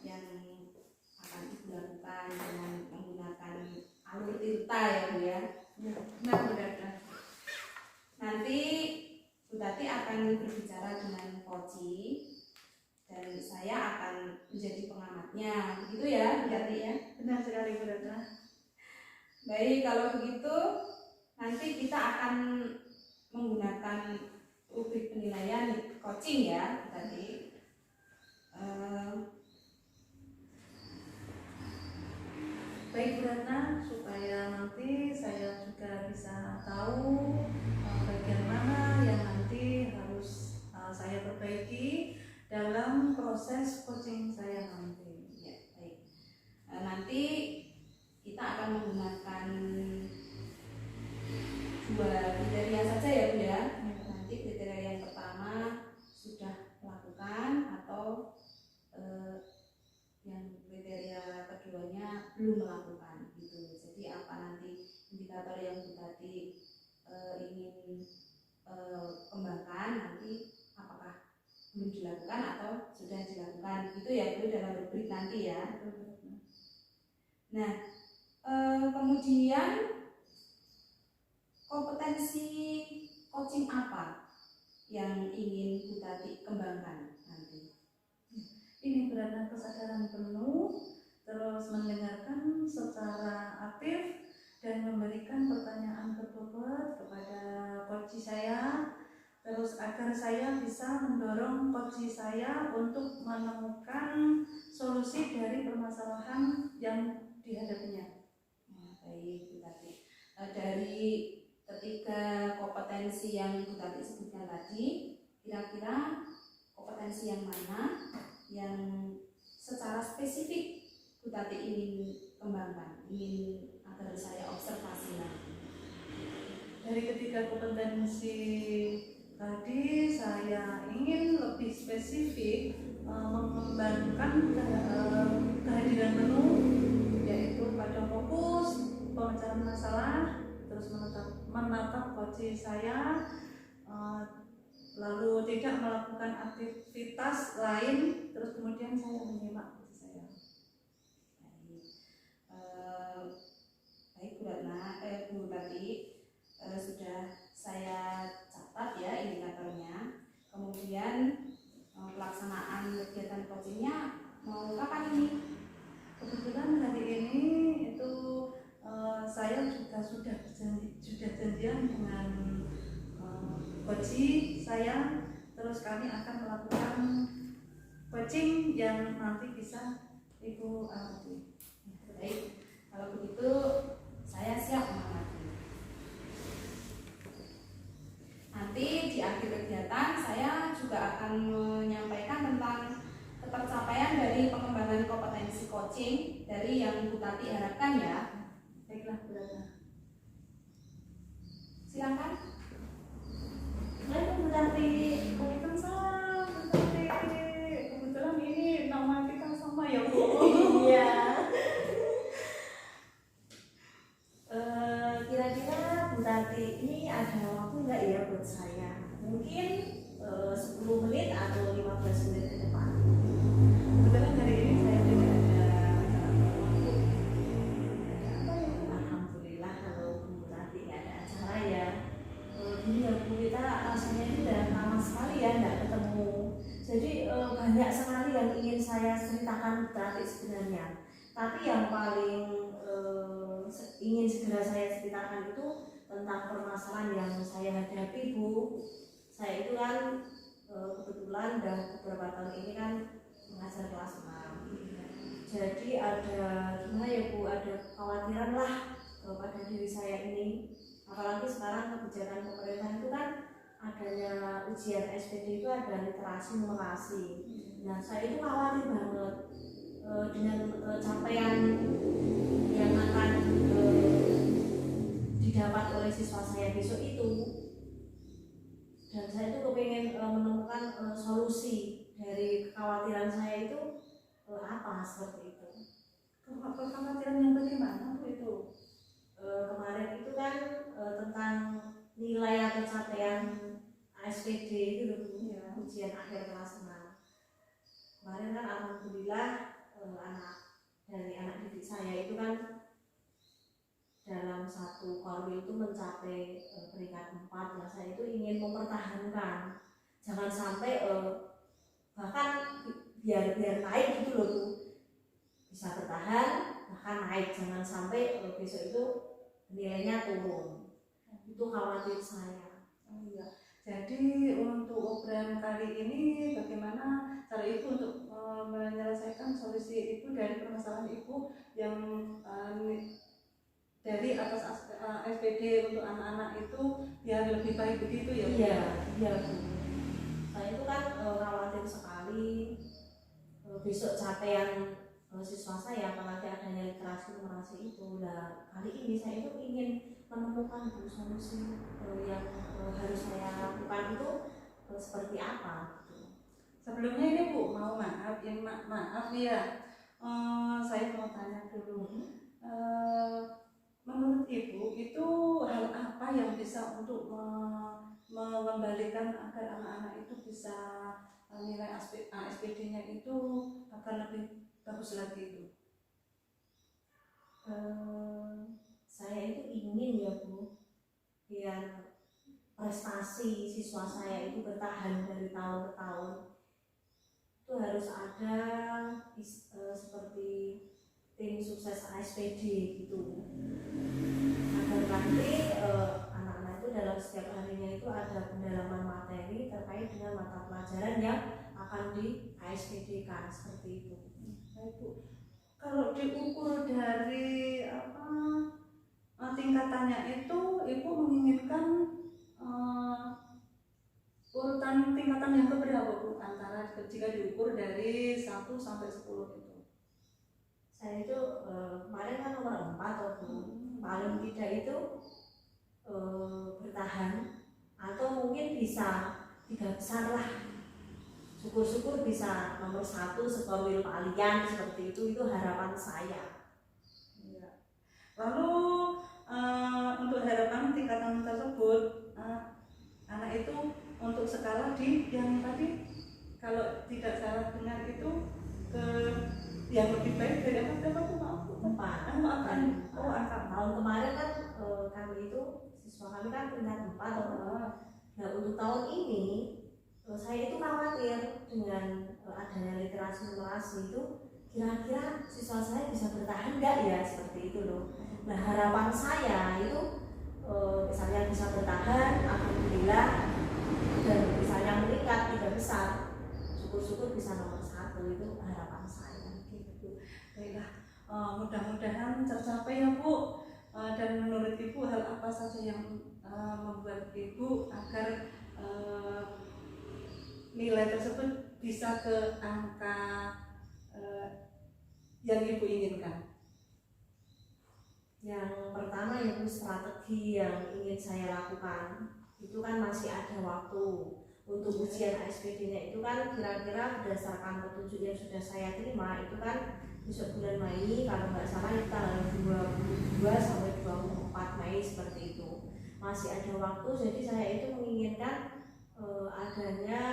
yang akan Ibu lakukan dengan menggunakan alur tirta ya Bu ya. Benar. Nanti Bu Tati akan berbicara dengan Koci dan saya akan menjadi pengamatnya, begitu ya Bu Tati ya? Benar sekali Bu Ratna. Baik, kalau begitu nanti kita akan menggunakan rubrik penilaian coaching ya Bu Tati. Baik Bu Ratna, supaya nanti saya juga bisa tahu bagian mana yang nanti harus saya perbaiki dalam proses coaching saya nanti. Ya, baik. Nanti kita akan menggunakan 2 kriteria saja ya Bu ya. Nanti kriteria yang pertama sudah melakukan atau yang kriteria keduanya belum melakukan gitu. Jadi apa nanti indikator yang Bu Tati ingin kembangkan nanti apakah belum dilakukan atau sudah dilakukan gitu ya Bu dalam rubrik nanti ya. Nah kemudian kompetensi coaching apa yang ingin Bu Tati kembangkan nanti? Ini berada kesadaran penuh, terus mendengarkan secara aktif dan memberikan pertanyaan berbobot kepada coach saya, terus agar saya bisa mendorong coach saya untuk menemukan solusi dari permasalahan yang dihadapinya. Baik Bu Tati, dari ketiga kompetensi yang Bu Tati sebutkan tadi, kira-kira kompetensi yang mana yang secara spesifik Bu Tati ingin kembangkan, ingin agar saya observasi lagi? Dari ketiga kompetensi tadi, saya ingin lebih spesifik mengembangkan kehadiran penuh, yaitu pada fokus pemecahan masalah, terus menatap coach saya, lalu tidak melakukan aktivitas lain, terus kemudian saya menyimak coach saya. Baik Bu Ratna, Bu Tati, sudah saya catat ya indikatornya. Kemudian pelaksanaan kegiatan coachingnya mau kapan ini? Kebetulan hari ini itu saya juga sudah janjian dengan coach saya, terus kami akan melakukan coaching yang nanti bisa Ibu amati. Baik, kalau begitu saya siap mengamati. Nanti di akhir kegiatan saya juga akan menyampaikan tentang ketercapaian dari pengembangan kompetensi coaching dari yang Bu Tati harapkan ya. Baiklah Bu Ratna. Silakan. Baik Bu Tati, waalaikumsalam Bu Tati. Kebetulan ini nama kita sama ya Bu. Iya. Kira-kira Bu Tati ini ada waktu nggak ya buat saya? Mungkin 10 menit atau 15 menit ke depan. Kebetulan hari ini saya tidak ada waktu. Alhamdulillah kalau Bu Tati nggak ada acara ya. Gini ya Bu, kita rasanya ini udah lama sekali ya nggak ketemu. Jadi banyak sekali yang ingin saya ceritakan Bu Tati sebenarnya. Tapi yang paling ingin segera saya ceritakan itu tentang permasalahan yang saya hadapi Bu. Saya itu kan kebetulan udah beberapa tahun ini kan mengajar kelas 6. Jadi ada gimana ya Bu, ada kekhawatiran lah pada diri saya ini. Apalagi sekarang kebijakan pemerintah itu kan adanya ujian SPD itu ada literasi numerasi. Nah saya itu khawatir banget dengan capaian yang akan didapat oleh siswa saya besok itu, dan saya itu kepengen menemukan solusi dari kekhawatiran saya itu apa seperti itu. Kekhawatiran yang bagaimana Bu itu? Kemarin itu kan tentang nilai atau capaian SPD itu loh Bu, ya, ujian akhir kelas 6. Kemarin kan alhamdulillah anak didik saya itu kan dalam satu korwil itu mencapai peringkat 4. Nah, saya itu ingin mempertahankan, jangan sampai bahkan biar naik gitu loh Bu, bisa bertahan bahkan naik, jangan sampai besok itu nilainya turun, itu khawatir saya. Oh iya. Jadi untuk obrolan kali ini bagaimana cara Ibu untuk menyelesaikan solusi Ibu dari permasalahan Ibu yang dari atas SPD untuk anak-anak itu biar lebih baik begitu ya Bu? Iya Bu. Saya itu kan khawatir sekali besok capaian siswa saya apalagi adanya literasi numerasi itu. Nah, kali ini saya itu ingin menemukan Bu solusi yang harus saya lakukan itu seperti apa gitu. Sebelumnya ini Bu mau maaf ya, saya mau tanya dulu. Menurut Ibu itu hal apa yang bisa untuk mengembalikan agar anak-anak itu bisa nilai ASPD-nya itu akan lebih bagus lagi itu? Saya itu ingin ya Bu, biar prestasi siswa saya itu bertahan dari tahun ke tahun, itu harus ada seperti tim sukses ASPD gitu, agar nanti anak-anak itu dalam setiap harinya itu ada pendalaman materi terkait dengan mata pelajaran yang akan di ASPD-kan, seperti itu. Baik Bu, kalau diukur dari tingkatannya itu Ibu menginginkan urutan tingkatan yang keberapa Bu, antara jika diukur dari 1 sampai 10 itu? Saya itu kemarin kan nomor 4 Bu. Paling tidak itu bertahan atau mungkin bisa 3 besar lah, syukur-syukur bisa nomor 1 sekorwil kalian, seperti itu harapan saya. Ya. Lalu untuk harapan tingkatan tersebut anak itu untuk skala di yang tadi kalau tidak salah dengar itu ke yang lebih baik dari apa Bu? Maaf Bu. 4. Angka. Tahun kemarin kan kami itu siswa kami kan peringkat 4. Nah, untuk tahun ini saya itu khawatir dengan adanya literasi numerasi itu, kira-kira siswa saya bisa bertahan enggak ya, seperti itu loh. Nah, harapan saya itu misalnya bisa bertahan, alhamdulillah, dan misalnya meningkat 3 besar, syukur-syukur bisa nomor 1, itu harapan saya. Gitu. Baiklah, mudah-mudahan tercapai ya Bu. Dan menurut Ibu hal apa saja yang membuat Ibu agar nilai tersebut bisa ke angka yang Ibu inginkan? Yang pertama yaitu strategi yang ingin saya lakukan itu kan masih ada waktu untuk ujian ASPD-nya itu kan kira-kira berdasarkan petunjuk yang sudah saya terima itu kan besok bulan Mei, kalau nggak salah itu tanggal 22 sampai 24 Mei, seperti itu masih ada waktu. Jadi saya itu menginginkan adanya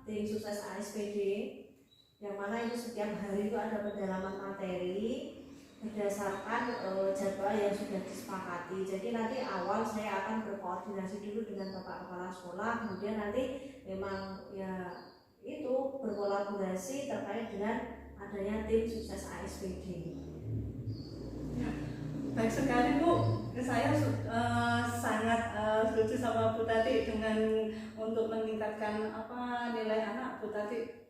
tim sukses ASPD yang mana itu setiap hari itu ada pendalaman materi berdasarkan jadwal yang sudah disepakati. Jadi nanti awal saya akan berkoordinasi dulu dengan Bapak Kepala Sekolah, kemudian nanti memang ya itu berkolaborasi terkait dengan adanya tim sukses ASPD. Ya, baik sekali Bu. Saya sangat setuju sama Bu Tati dengan untuk meningkatkan nilai anak. Bu Tati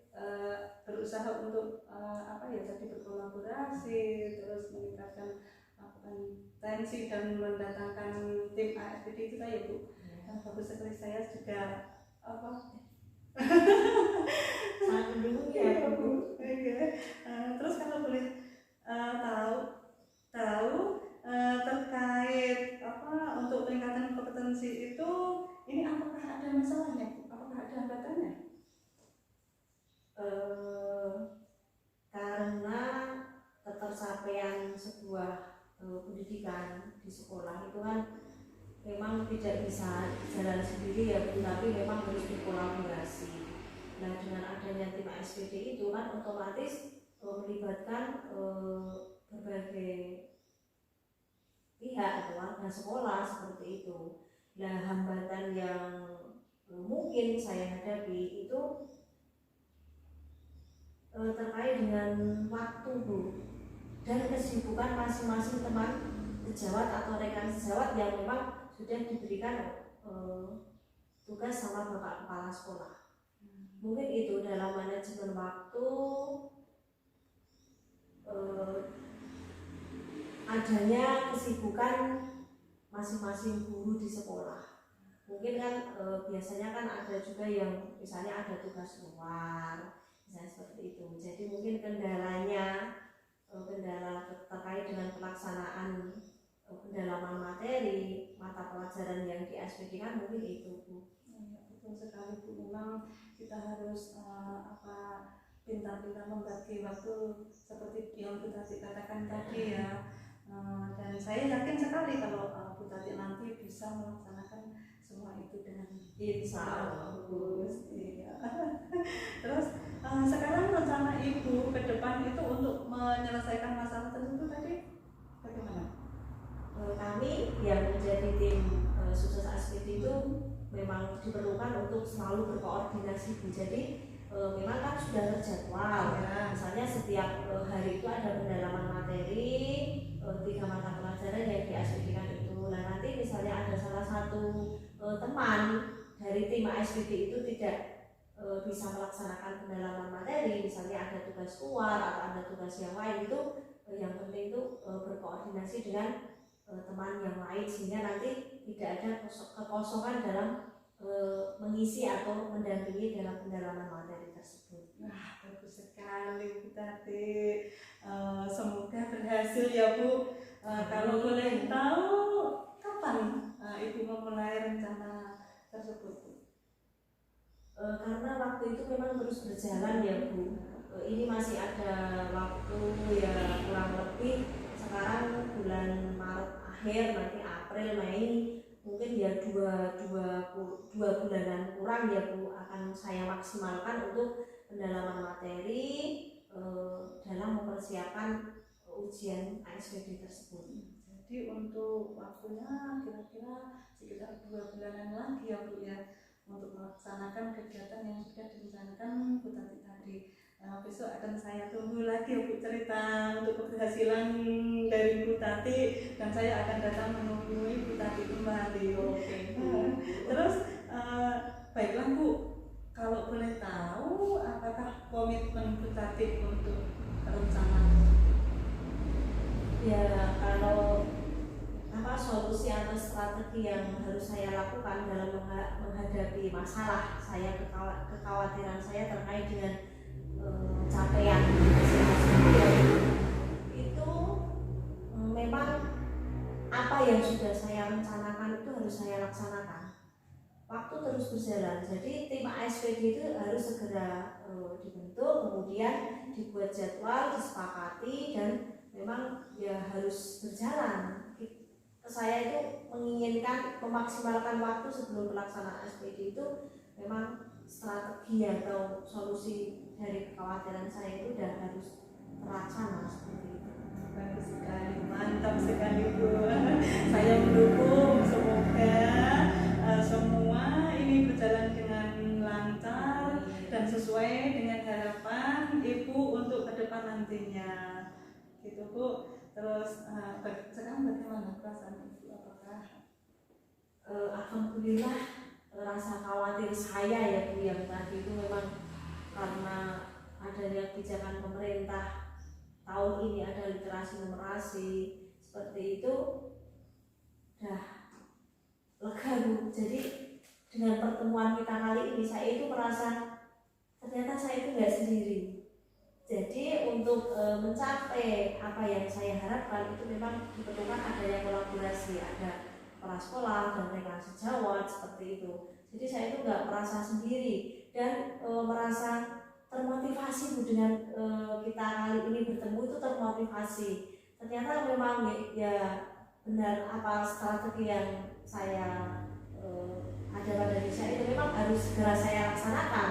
berusaha untuk tadi berkolaborasi, terus meningkatkan tensi dan mendatangkan tim ASPD itu ya Bu. Bagus sekali, saya juga Sangat mendukung ya Bu. Terus kalau boleh tahu terkait untuk peningkatan kompetensi itu, ini apakah ada masalahnya Bu? Apakah ada hambatannya? Karena ketersapaian sebuah pendidikan di sekolah itu kan memang tidak bisa jalan sendiri ya Bu, tapi memang harus berkolaborasi. Nah, dengan adanya tim ASPD itu kan otomatis melibatkan berbagai pihak atau warga sekolah seperti itu. Nah, hambatan yang mungkin saya hadapi itu terkait dengan waktu, Bu, dan kesibukan masing-masing teman sejawat atau rekan sejawat yang memang sudah diberikan tugas sama Bapak Kepala Sekolah. Mungkin itu dalam manajemen waktu, adanya kesibukan masing-masing guru di sekolah. Mungkin kan biasanya kan ada juga yang misalnya ada tugas luar, misalnya seperti itu. Jadi mungkin kendala terkait dengan pelaksanaan pendalaman materi mata pelajaran yang di SPD kan mungkin itu, Bu. Ya, betul sekali, Bu. Memang kita harus pintar-pintar membagi waktu seperti yang Bu Tati katakan tadi ya. Dan saya yakin sekali kalau Bu Tati nanti bisa melaksanakan semua itu dengan bagus. Iya. Terus sekarang rencana Ibu ke depan itu untuk menyelesaikan masalah tersebut tadi bagaimana? Kami yang menjadi tim sukses SPD itu memang diperlukan untuk selalu berkoordinasi, Bu. Jadi memang kan sudah terjadwal ya. Misalnya setiap hari itu ada pendalaman materi 3 mata pelajaran yang di SPD-kan itu. Nah, nanti misalnya ada salah satu teman dari tim SPD itu tidak bisa melaksanakan pendalaman materi, misalnya ada tugas luar atau ada tugas yang lain, itu yang penting itu berkoordinasi dengan teman yang lain sehingga nanti tidak ada kekosongan dalam mengisi atau mendampingi dalam pendalaman materi tersebut. Wah, bagus sekali Bu Tati. Semoga berhasil ya, Bu. Kalau boleh tahu kapan Ibu memulai rencana tersebut, Bu? Karena waktu itu memang terus berjalan ya, Bu. Ini masih ada waktu ya kurang lebih sekarang bulan Maret akhir, nanti April, Mei, mungkin ya dua bulanan kurang ya, Bu, akan saya maksimalkan untuk pendalaman materi dalam mempersiapkan ujian ASPD tersebut. Jadi untuk waktunya kira-kira sekitar 2 bulanan lagi ya, Bu ya, untuk melaksanakan kegiatan yang sudah direncanakan Bu Tati tadi. Besok akan saya tunggu lagi ya, Bu, cerita untuk keberhasilan dari Bu Tati, dan saya akan datang menemui Bu Tati kembali. Oke. Terus baiklah, Bu, kalau boleh tahu apakah komitmen Bu Tati untuk rencana tersebut? Ya, kalau solusi atau strategi yang harus saya lakukan dalam menghadapi masalah saya, kekhawatiran saya terkait dengan capaian itu memang apa yang sudah saya rencanakan itu harus saya laksanakan. Waktu terus berjalan, jadi tim ASPD itu harus segera dibentuk, kemudian dibuat jadwal, disepakati, dan memang ya harus berjalan. Saya itu menginginkan memaksimalkan waktu sebelum pelaksanaan SPD itu memang strategi atau solusi dari kekhawatiran saya itu udah harus terlaksana seperti itu. Bagus sekali, mantap sekali, Bu. Saya mendukung, semoga semua ini berjalan dengan lancar dan sesuai dengan harapan Ibu untuk ke depan nantinya. Gitu, Bu. Terus sekarang bagaimana perasaan Ibu? Apakah alhamdulillah, rasa khawatir saya ya, Bu, yang tadi itu memang karena adanya kebijakan pemerintah tahun ini ada literasi numerasi seperti itu, dah lega, Bu. Jadi dengan pertemuan kita kali ini saya itu merasa ternyata saya itu nggak sendiri. Jadi untuk mencapai apa yang saya harapkan itu memang diperlukan adanya kolaborasi, ada kepala sekolah dan rekan sejawat seperti itu. Jadi saya itu nggak merasa sendiri dan merasa termotivasi, Bu, dengan kita kali ini bertemu itu termotivasi. Ternyata memang ya benar apa strategi yang saya ada pada diri saya itu memang harus segera saya laksanakan,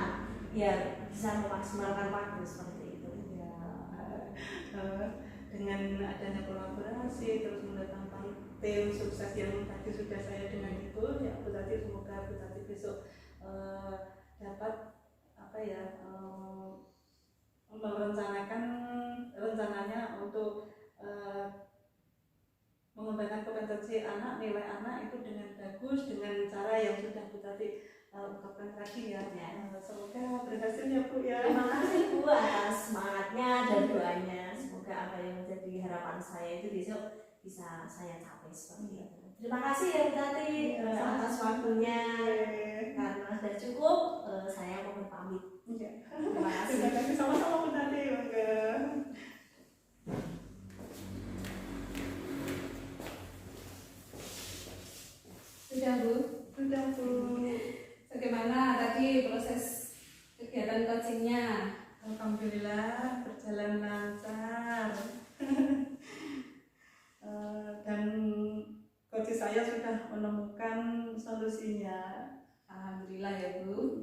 ya bisa memaksimalkan waktu seperti itu. ya, dengan adanya kolaborasi terus mendatangkan tim sukses yang tadi sudah saya dengan itu ya Bu Tati, semoga Bu Tati besok dapat apa ya merencanakan rencananya untuk mengembangkan kompetensi anak, nilai anak itu dengan bagus dengan cara yang sudah Bu Tati ungkapkan tadi ya. Semoga berhasil ya Bu ya. Terima kasih Bu atas semangatnya dan doanya. Semoga apa yang menjadi harapan saya itu besok bisa saya capai seperti itu. Terima kasih ya Bu Tati atas waktunya. Karena sudah cukup, saya mohon pamit. Terima kasih. Terima kasih sama-sama Bu Tati. Sudah Bu? Sudah Bu. Bagaimana tadi proses kegiatan coachingnya? Alhamdulillah berjalan lancar. Dan coach saya sudah menemukan solusinya. Alhamdulillah ya Bu.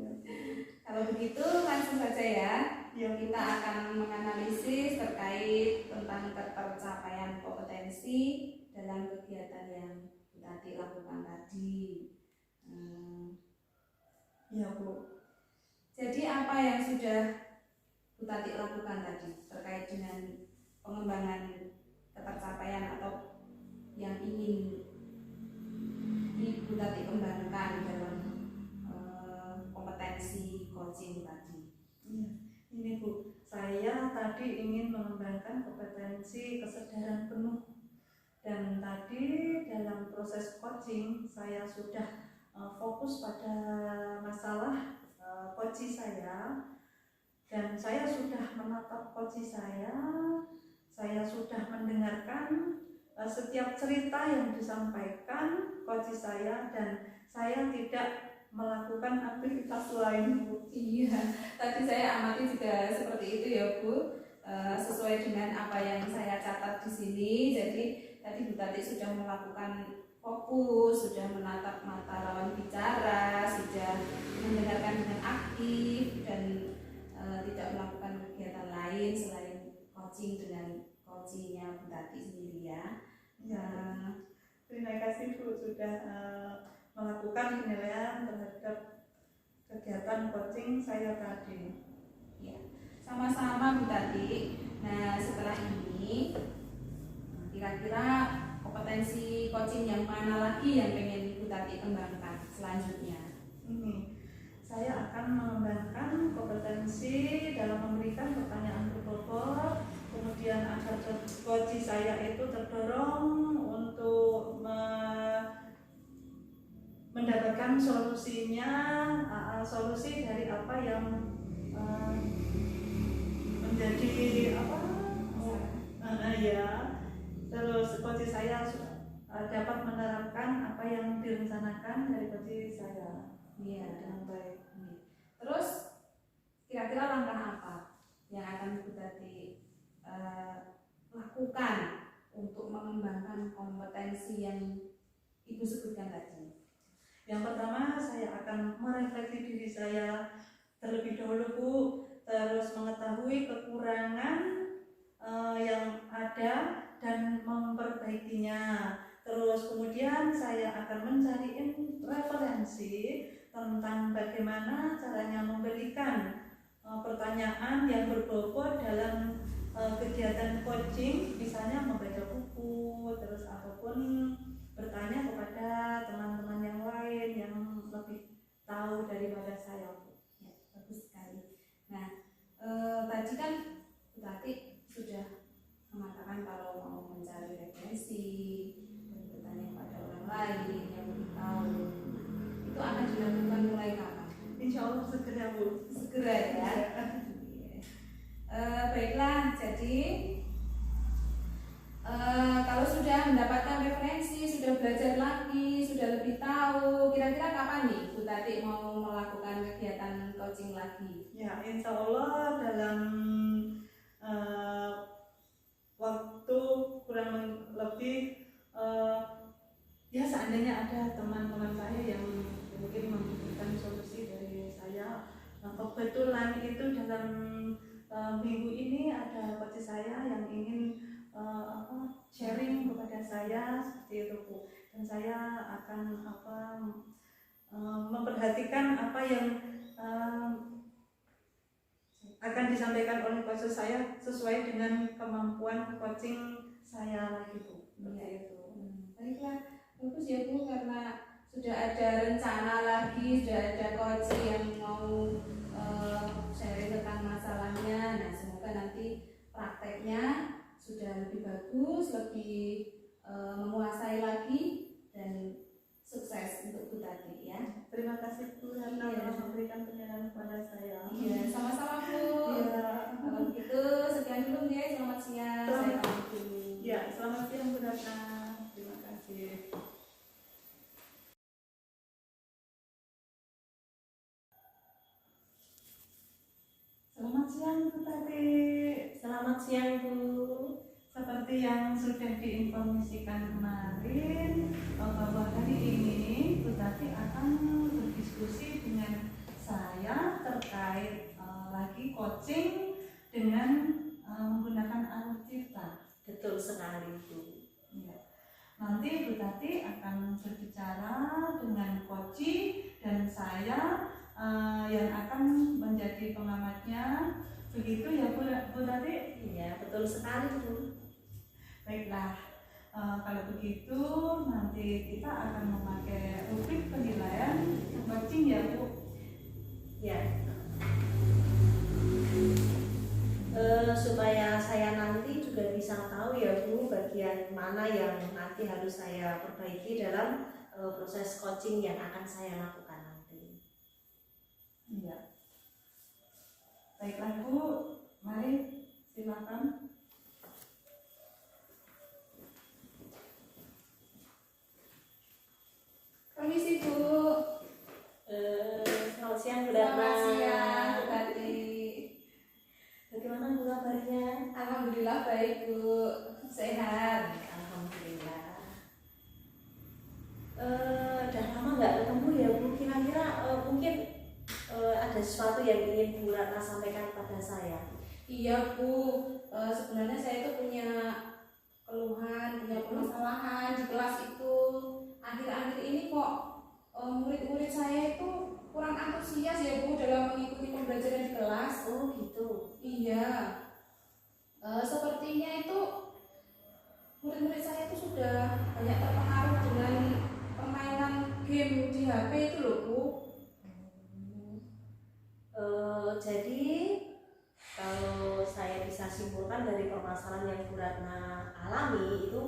Kalau begitu langsung saja ya. Kita akan menganalisis terkait tentang ketercapaian kompetensi dalam kegiatan yang Bu Tati lakukan tadi. Ya Bu. Jadi apa yang sudah Bu Tati lakukan tadi terkait dengan pengembangan ketercapaian atau yang ingin Bu Tati kembangkan dalam kompetensi coaching tadi? Ya, ini Bu, saya tadi ingin mengembangkan kompetensi kesadaran penuh. Dan tadi dalam proses coaching saya sudah fokus pada masalah coaching saya, dan saya sudah menatap coaching saya sudah mendengarkan setiap cerita yang disampaikan coaching saya, dan saya tidak melakukan aktivitas lain Bu. Iya, tadi saya amati juga seperti itu ya Bu, sesuai dengan apa yang saya catat di sini. Jadi tadi Bu Tati sudah melakukan fokus, sudah menatap mata lawan bicara, sudah mendengarkan dengan aktif dan tidak melakukan kegiatan lain selain coaching dengan coachingnya Bu Tati sendiri ya. Ya, terima kasih Bu sudah melakukan penilaian terhadap kegiatan coaching saya tadi. Ya, sama-sama Bu Tati. Nah setelah ini kira-kira kompetensi coaching yang mana lagi yang pengen Bu Tati kembangkan selanjutnya? Saya akan mengembangkan kompetensi dalam memberikan pertanyaan berbobot, kemudian agar coaching saya itu terdorong untuk mendapatkan solusinya, solusi dari apa yang menjadi apa ya. Terus coaching saya dapat menerapkan apa yang direncanakan dari coaching saya. Iya, dengan baik. Terus kira-kira langkah apa yang akan Bu Tati lakukan untuk mengembangkan kompetensi yang Ibu sebutkan tadi? Yang pertama, saya akan merefleksi diri saya terlebih dahulu Bu, terus mengetahui kekurangan yang ada dan memperbaikinya. Terus kemudian saya akan mencari referensi tentang bagaimana caranya memberikan pertanyaan yang berbobot dalam kegiatan coaching, misalnya membaca buku, terus ataupun bertanya kepada teman-teman yang lain yang lebih tahu daripada saya. Ya, bagus sekali. Nah, tadi kan Bu Tati sudah mengatakan kalau mau mencari referensi dan bertanya kepada orang lain yang lebih tahu, itu akan dilakukan mulai kapan? Insya Allah segera Bu. Segera ya. Baiklah, jadi kalau sudah mendapatkan referensi, sudah belajar lagi, sudah lebih tahu, kira-kira kapan nih Bu Tati mau melakukan kegiatan coaching lagi? Ya, insya Allah dalam waktu kurang lebih ya seandainya ada teman-teman saya yang mungkin membutuhkan solusi dari saya. Nah, kebetulan itu dalam minggu ini ada coach saya yang ingin sharing kepada saya seperti itu Bu. Dan saya akan memperhatikan apa yang akan disampaikan oleh coach saya sesuai dengan kemampuan coaching saya lagi Bu. Seperti itu. Baiklah, bagus ya Bu, karena sudah ada rencana lagi, sudah ada coach yang mau sharing tentang masalahnya. Nah, semoga nanti prakteknya sudah lebih bagus, lebih menguasai lagi dan sukses untuk Bu Tati ya. Terima kasih Bu karena telah memberikan penjelasan kepada saya. Iya, sama-sama Bu. Iya. Kalau begitu sekian dulu ya, selamat siang. Saya pamit dulu. Ya, selamat siang Bu Ratna. Terima kasih. Selamat siang Bu Tati. Selamat siang Bu. Seperti yang sudah diinformasikan kemarin, bahwa hari ini Bu Tati akan berdiskusi dengan saya terkait lagi coaching dengan menggunakan alutsista. Betul sekali Bu. Ya. Nanti Bu Tati akan berbicara dengan Koci dan saya yang akan menjadi pengamatnya. Begitu ya Bu Tati? Iya, betul sekali Bu. Baiklah, kalau begitu nanti kita akan memakai rubrik penilaian coaching ya Bu. Ya. Supaya saya nanti juga bisa tahu ya Bu, bagian mana yang nanti harus saya perbaiki dalam proses coaching yang akan saya lakukan nanti. Iya. Baiklah Bu, mari silakan. Permisi Bu. Selamat siang Bu Selamat Ratna. siang Bu Tati. Bagaimana Bu kabarnya? Alhamdulillah baik Bu, sehat. Alhamdulillah. Udah lama nggak ketemu ya Bu. Kira-kira mungkin ada sesuatu yang ingin Bu Ratna sampaikan kepada saya. Iya Bu, sebenarnya saya itu punya keluhan, punya permasalahan di kelas itu. Akhir-akhir ini kok murid-murid saya itu kurang antusias ya Bu dalam mengikuti pembelajaran di kelas. Oh gitu. Iya, sepertinya itu murid-murid saya itu sudah banyak terpengaruh dengan permainan game di HP itu loh Bu. Jadi kalau saya bisa simpulkan dari permasalahan yang Bu Ratna alami itu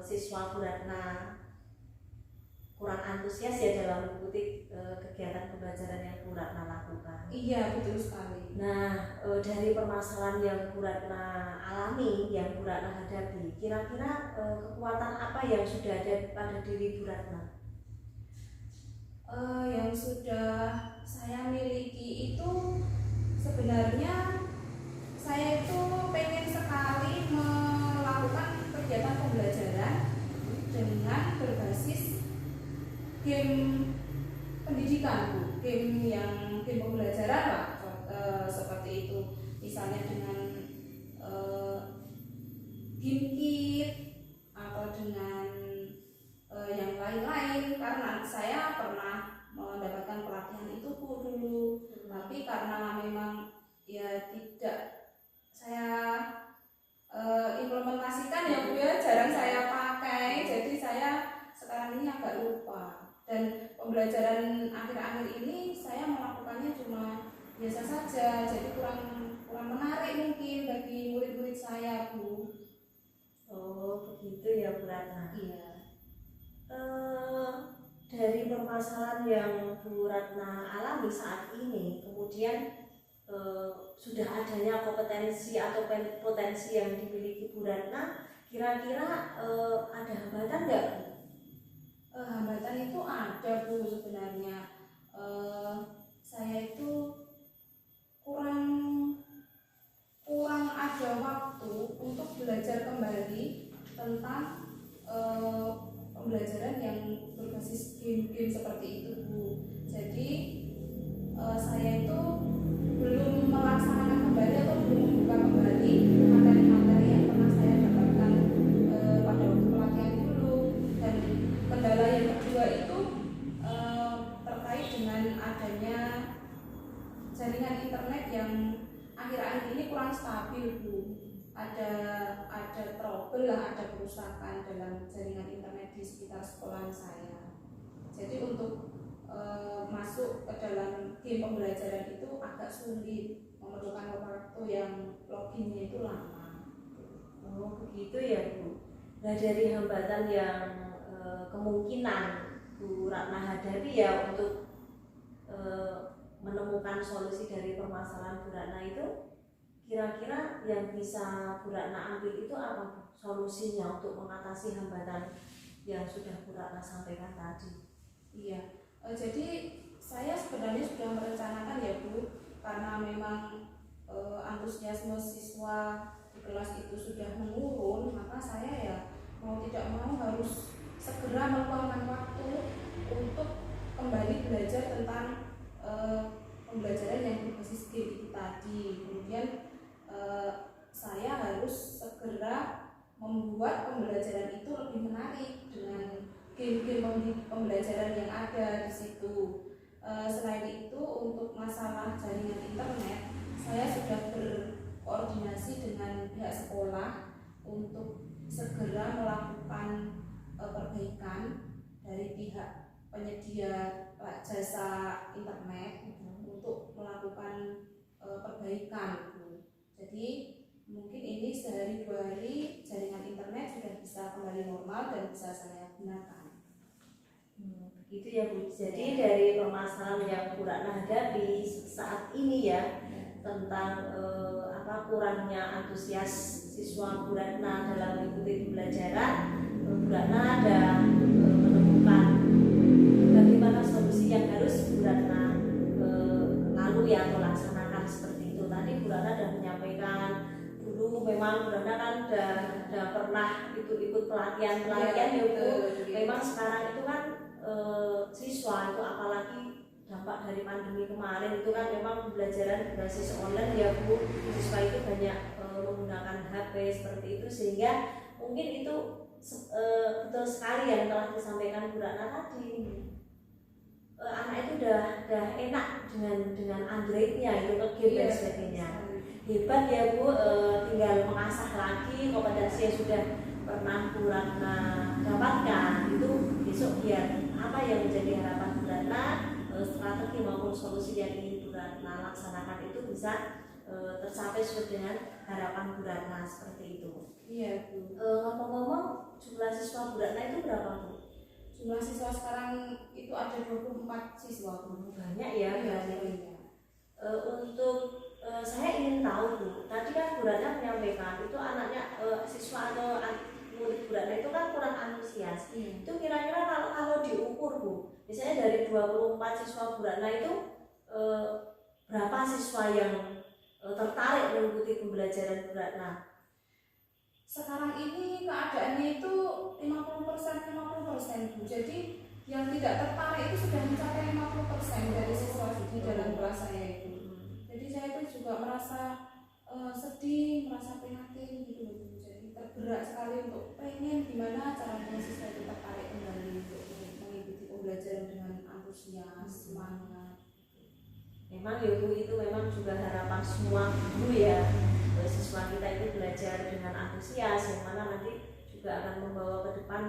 siswa Bu Ratna kurang antusias ya dalam mengikuti kegiatan pembelajaran yang Bu Ratna lakukan. Iya betul sekali. Nah, dari permasalahan yang Bu Ratna alami, yang Bu Ratna hadapi, kira-kira kekuatan apa yang sudah ada pada diri Bu Ratna? Yang sudah saya miliki itu sebenarnya saya itu pengen sekali melakukan kegiatan pembelajaran dengan berbasis game pendidikan Bu, game pembelajaran lah, seperti itu, misalnya dengan game kit atau dengan yang lain-lain, karena saya pernah mendapatkan pelatihan itu Bu dulu, tapi karena memang ya tidak saya implementasikan ya Bu ya, jarang saya pakai, jadi saya sekarang ini agak lupa. Dan pembelajaran akhir-akhir ini saya melakukannya cuma biasa saja, jadi kurang menarik mungkin bagi murid-murid saya Bu. Oh begitu ya Bu Ratna. Iya. Dari permasalahan yang Bu Ratna alami saat ini, kemudian sudah adanya kompetensi atau potensi yang dimiliki Bu Ratna, kira-kira ada hambatan nggak Bu? Hambatan itu ada Bu sebenarnya. Saya itu kurang ada waktu untuk belajar kembali tentang pembelajaran yang berbasis game-game seperti itu Bu. Jadi saya itu belum melaksanakan kembali atau belum membuka kembali adanya jaringan internet yang akhir-akhir ini kurang stabil Bu. Ada trouble lah, ada kerusakan dalam jaringan internet di sekitar sekolahan saya. Jadi untuk masuk ke dalam game pembelajaran itu agak sulit, memerlukan waktu yang loginnya itu lama. Oh begitu ya Bu. Nah dari hambatan yang kemungkinan Bu Ratna hadapi ya untuk menemukan solusi dari permasalahan Bu Ratna itu, kira-kira yang bisa Bu Ratna ambil itu apa Bu? Solusinya untuk mengatasi hambatan yang sudah Bu Ratna sampaikan tadi? Iya, jadi saya sebenarnya sudah merencanakan ya Bu, karena memang antusiasme siswa di kelas itu sudah menurun, maka saya ya mau tidak mau harus segera meluangkan waktu untuk kembali belajar tentang pembelajaran yang berbasis game itu tadi. Kemudian saya harus segera membuat pembelajaran itu lebih menarik dengan game-game pembelajaran yang ada di situ. Selain itu, untuk masalah jaringan internet, saya sudah berkoordinasi dengan pihak sekolah untuk segera melakukan perbaikan dari pihak penyedia jasa internet untuk melakukan perbaikan. Jadi mungkin ini sehari 2 hari jaringan internet sudah bisa kembali normal dan bisa saya gunakan. Begitu ya Bu. Jadi dari permasalahan yang Bu Ratna hadapi saat ini ya, tentang kurangnya antusias siswa Bu Ratna dalam mengikuti pembelajaran, Bu Ratna ada menemukan bagaimana solusi yang harus Bu Ratna lalui atau laksanakan seperti itu. Tadi Bu Ratna sudah menyampaikan dulu memang Bu Ratna kan sudah pernah ikut pelatihan ya Bu. Memang sekarang itu kan siswa itu apalagi dampak dari pandemi kemarin itu kan memang pembelajaran berbasis online ya Bu. Siswa itu banyak menggunakan HP seperti itu, sehingga mungkin itu betul sekali yang telah disampaikan Bu Ratna tadi. Anak itu udah enak dengan Androidnya itu ke game dan sebagainya. Hebat ya Bu, tinggal mengasah lagi kompetensi yang sudah pernah Bu Ratna dapatkan itu besok biar apa yang menjadi harapan Bu Ratna, strategi maupun solusi yang ingin Bu Ratna laksanakan itu bisa tercapai sesuai dengan harapan Bu Ratna seperti itu. Iya Bu. Ngomong-ngomong, jumlah siswa Bu Ratna itu berapa Bu? Jumlah siswa sekarang itu ada 24 siswa Bu. Banyak ya. Iya. Untuk saya ingin tahu Bu, tadi kan Bu Ratna menyampaikan itu anaknya siswa atau murid Bu Ratna itu kan kurang antusias. Itu kira-kira kalau diukur Bu, misalnya dari 24 siswa Bu Ratna itu berapa siswa yang tertarik mengikuti pembelajaran Bu Ratna? Sekarang ini keadaannya itu 50% Bu. Jadi yang tidak tertarik itu sudah mencapai 50% dari siswa di dalam kelas saya itu. Jadi saya itu juga merasa sedih, merasa prihatin gitu Bu. Jadi tergerak sekali untuk pengen gimana caranya siswa itu tertarik kembali untuk mengikuti pembelajaran dengan antusias, semangat. Memang ya Bu, itu memang juga harapan semua guru ya, siswa kita itu belajar dengan antusias yang mana nanti juga akan membawa ke depan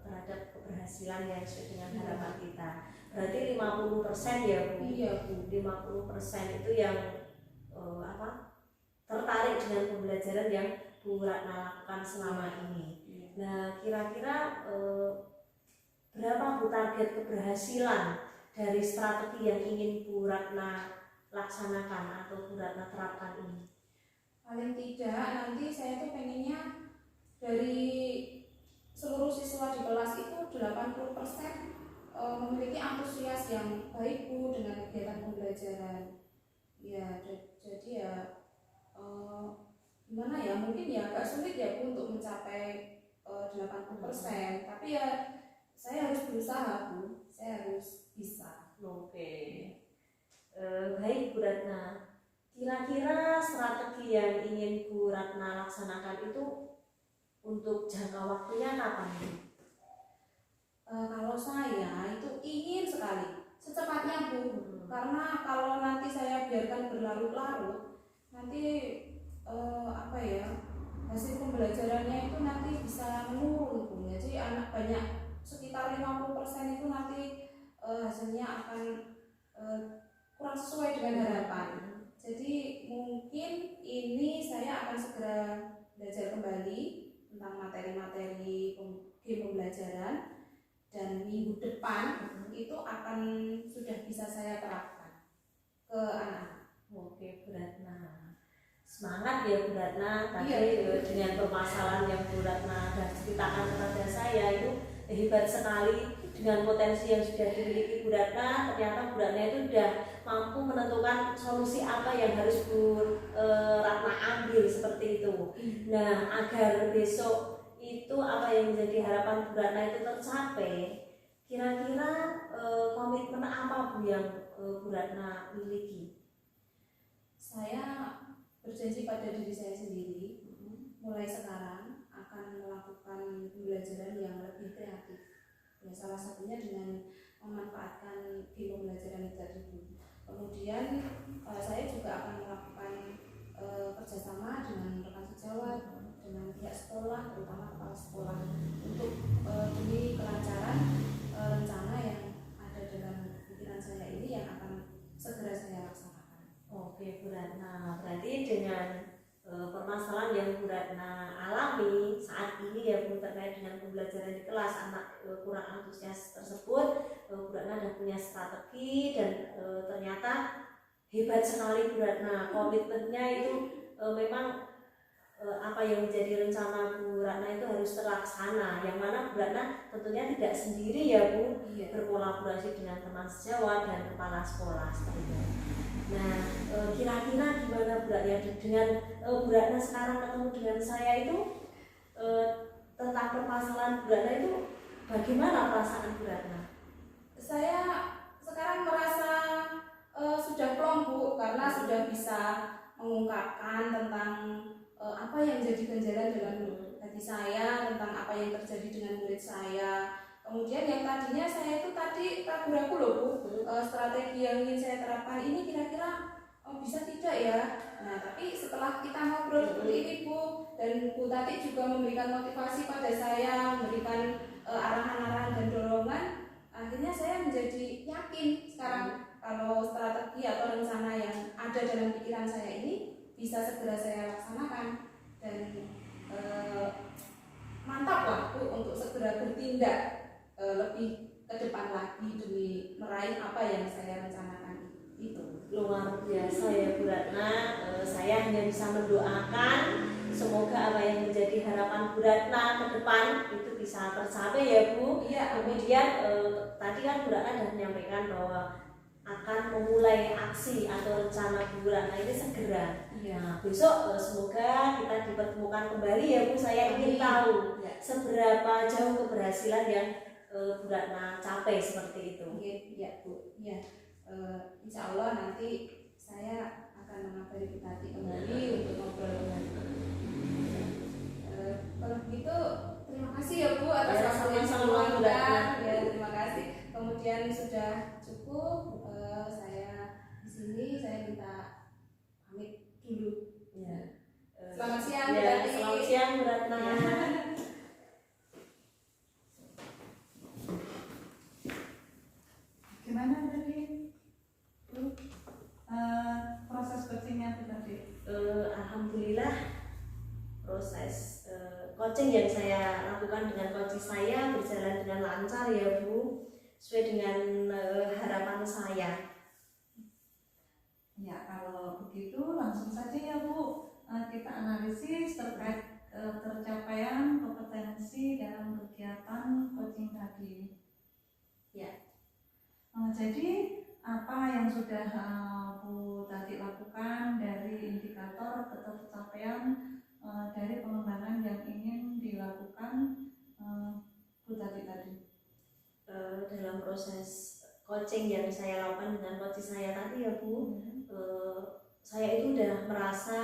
terhadap keberhasilan yang sesuai dengan harapan kita. Berarti 50% ya Bu. Iya Bu. 50% itu yang tertarik dengan pembelajaran yang Bu Ratna lakukan selama ini. Nah kira-kira berapa Bu target keberhasilan dari strategi yang ingin Bu Ratna laksanakan atau Bu Ratna terapkan ini? Paling tidak nanti saya tuh pengennya dari seluruh siswa di kelas itu 80% memiliki antusias yang baik Bu dengan kegiatan pembelajaran. Ya, jadi ya gimana ya, mungkin ya agak sulit ya Bu untuk mencapai 80%. Tapi ya saya harus berusaha Bu, saya harus bisa. Oke. Baik Bu Ratna. Kira-kira strategi yang ingin Bu Ratna laksanakan itu untuk jangka waktunya kapan? Kalau saya itu ingin sekali secepatnya Bu, Karena kalau nanti saya biarkan berlarut-larut, nanti hasil pembelajarannya itu nanti bisa menurun, Bu. Jadi anak banyak sekitar 50% itu nanti hasilnya akan kurang sesuai dengan harapan. Jadi mungkin ini saya akan segera belajar kembali tentang materi-materi game pembelajaran, dan minggu depan itu akan sudah bisa saya terapkan ke anak-anak. Oke, Bu Ratna. Semangat ya Bu Ratna. Tadi Iya. dengan permasalahan yang Bu Ratna sudah ceritakan kepada saya itu hebat sekali. Dengan potensi yang sudah dimiliki Bu Ratna, ternyata Bu Ratna itu sudah mampu menentukan solusi apa yang harus Bu Ratna ambil seperti itu. Nah, agar besok itu apa yang menjadi harapan Bu Ratna itu tercapai, kira-kira komitmen apa Bu yang Bu Ratna miliki? Saya berjanji pada diri saya sendiri, mulai sekarang akan melakukan pembelajaran yang lebih kreatif. Ya, salah satunya dengan memanfaatkan game pembelajaran itu tadi, Bu. Kemudian saya juga akan melakukan kerjasama dengan rekan sejawat, dengan pihak sekolah, terutama kepala sekolah, untuk demi kelancaran rencana yang ada dalam pikiran saya ini yang akan segera saya laksanakan. Oke Bu Ratna, berarti dengan permasalahan yang Bu Ratna alami saat ini ya Bu, terkait dengan pembelajaran di kelas anak kurang antusias tersebut, Bu Ratna sudah punya strategi dan ternyata hebat sekali Bu Ratna. Komitmennya itu memang apa yang menjadi rencana Bu Ratna itu harus terlaksana, yang mana Bu Ratna tentunya tidak sendiri ya Bu, berkolaborasi dengan teman sejawat dan kepala sekolah seperti itu. Nah, kira-kira gimana Bu Ratna dengan Bu Ratna sekarang ketemu dengan saya itu tentang permasalahan Bu Ratna itu bagaimana perasaan Bu Ratna? Saya sekarang merasa sudah plong, Bu, karena sudah bisa mengungkapkan tentang apa yang menjadi ganjalan dalam hati saya, tentang apa yang terjadi dengan murid saya. Kemudian yang tadinya saya itu tadi ragu-ragu loh, Bu, strategi yang ingin saya terapkan ini kira-kira bisa tidak ya. Nah, tapi setelah kita ngobrol seperti ini, Bu, dan Bu Tati juga memberikan motivasi pada saya, memberikan arahan-arahan dan dorongan, akhirnya saya menjadi yakin sekarang kalau strategi atau rencana yang ada dalam pikiran saya ini bisa segera saya laksanakan, dan mantap lah, Bu, untuk segera bertindak lebih ke depan lagi demi meraih apa yang saya rencanakan itu. Luar biasa ya Bu Ratna. Saya hanya bisa mendoakan semoga apa yang menjadi harapan Bu Ratna ke depan itu bisa tercapai ya Bu. Iya. Kemudian tadi kan Bu Ratna sudah menyampaikan bahwa akan memulai aksi atau rencana Bu Ratna ini segera. Iya. Nah, besok semoga kita dipertemukan kembali ya Bu. Saya ingin tahu seberapa jauh keberhasilan yang Bu Ratna capai seperti itu. Iya, Bu. Iya. Insya Allah nanti saya akan mengabari Bu Tati kembali untuk ngobrol kembali. Kalau begitu terima kasih ya Bu atas Ya, waktu yang sama-sama, Bu Ratna. meluangkan. Ya, terima kasih. Kemudian sudah cukup, saya di sini saya minta pamit dulu. Ya. Selamat siang, Bu Ya, Tati. selamat siang Bu Ratna. Gimana tadi Bu? Proses coachingnya itu tadi? Alhamdulillah proses coaching yang saya lakukan dengan coach saya berjalan dengan lancar ya Bu, sesuai dengan harapan saya. Ya, kalau begitu langsung saja ya Bu, kita analisis terkait tercapaian kompetensi dalam kegiatan coaching tadi. Ya. Jadi apa yang sudah Bu tadi lakukan dari indikator ketercapaian dari pengembangan yang ingin dilakukan Bu tadi? Dalam proses coaching yang saya lakukan dengan coach saya tadi ya Bu, saya itu udah merasa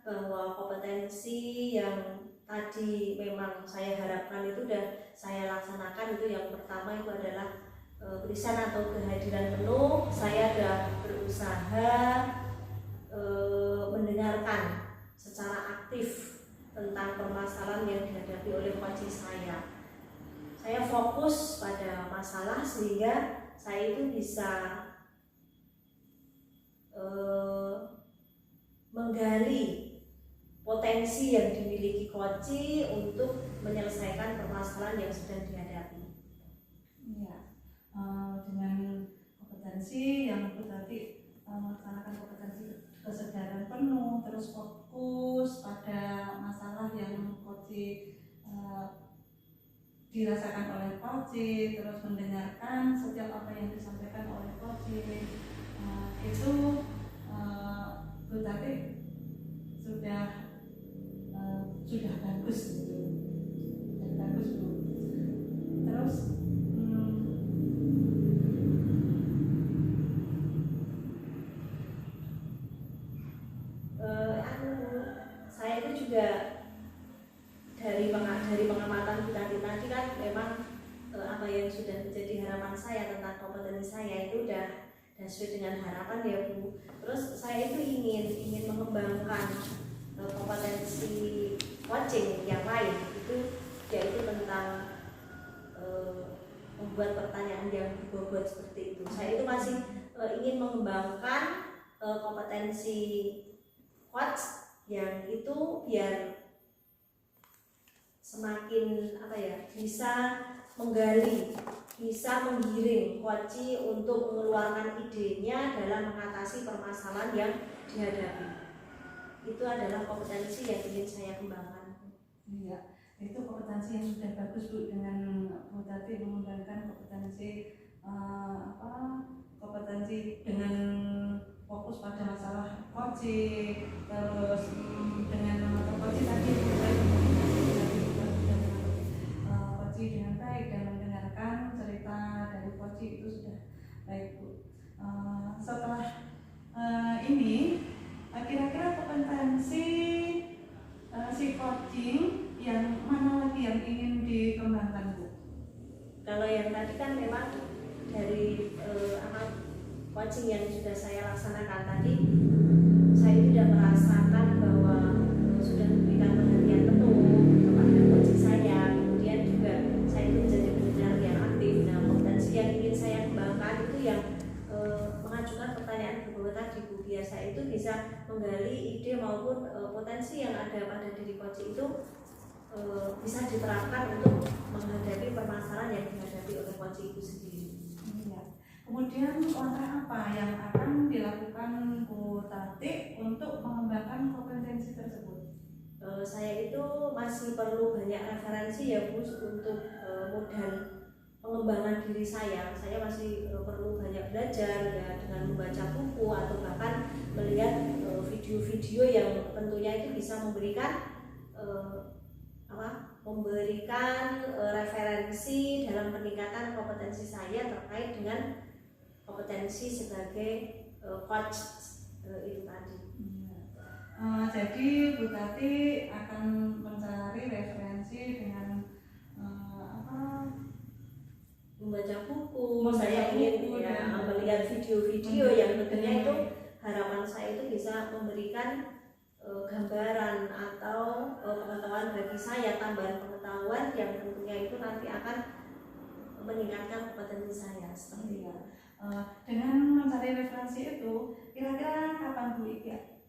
bahwa kompetensi yang tadi memang saya harapkan itu udah saya laksanakan. Itu yang pertama itu adalah tulisan atau kehadiran penuh. Saya sudah berusaha mendengarkan secara aktif tentang permasalahan yang dihadapi oleh coach saya. Saya fokus pada masalah sehingga saya itu bisa menggali potensi yang dimiliki coach untuk menyelesaikan permasalahan yang sedang dihadapi. Iya, dengan kompetensi yang berarti melaksanakan kompetensi kesadaran penuh, terus fokus pada masalah yang coach dirasakan oleh coach, terus mendengarkan setiap apa yang disampaikan oleh coach, itu berarti sudah bagus gitu, sudah bagus Bu. Terus saya itu juga dari pengamatan kita tadi kan memang apa yang sudah menjadi harapan saya tentang kompetensi saya itu udah sesuai dengan harapan ya Bu. Terus saya itu ingin mengembangkan kompetensi coaching yang lain, itu yaitu tentang membuat pertanyaan yang berbobot seperti itu. Saya itu masih ingin mengembangkan kompetensi coach yang itu biar semakin bisa menggali, bisa menggiring coach untuk mengeluarkan idenya dalam mengatasi permasalahan yang dihadapi. Itu adalah kompetensi yang ingin saya kembangkan. Iya, itu kompetensi yang sudah bagus Bu, dengan Bu Tati mengembangkan kompetensi kompetensi dengan fokus pada masalah coaching, terus dengan mengatur coaching tadi coaching dengan baik dan mendengarkan cerita dari coaching itu sudah baik Bu. Setelah ini kira-kira kompetensi si coaching yang mana lagi yang ingin dikembangkan Bu? Kalau yang tadi kan memang dari coaching yang sudah saya laksanakan tadi, saya sudah merasakan bahwa sudah memberikan perhatian penuh kepada coaching saya. Kemudian juga saya itu menjadi pendengar yang aktif. Nah, kompetensi yang ingin saya kembangkan itu yang mengajukan pertanyaan berbobot tadi Bu, biar saya itu bisa menggali ide maupun potensi yang ada pada diri coaching itu bisa diterapkan untuk menghadapi permasalahan yang dihadapi oleh coaching itu sendiri. Kemudian langkah apa yang akan dilakukan Bu Tati untuk mengembangkan kompetensi tersebut? Saya itu masih perlu banyak referensi ya Bu untuk modal pengembangan diri saya. Saya masih perlu banyak belajar ya, dengan membaca buku atau bahkan melihat video-video yang tentunya itu bisa memberikan referensi dalam peningkatan kompetensi saya terkait dengan kompetensi sebagai coach itu tadi. Jadi Bu Tati akan mencari referensi dengan membaca buku, saya ingin melihat video-video yang tentunya itu harapan saya itu bisa memberikan gambaran atau pengetahuan bagi saya, tambahan pengetahuan yang tentunya itu nanti akan meningkatkan kompetensi saya seperti itu. Dengan mencari referensi itu, kira-kira kapan Bu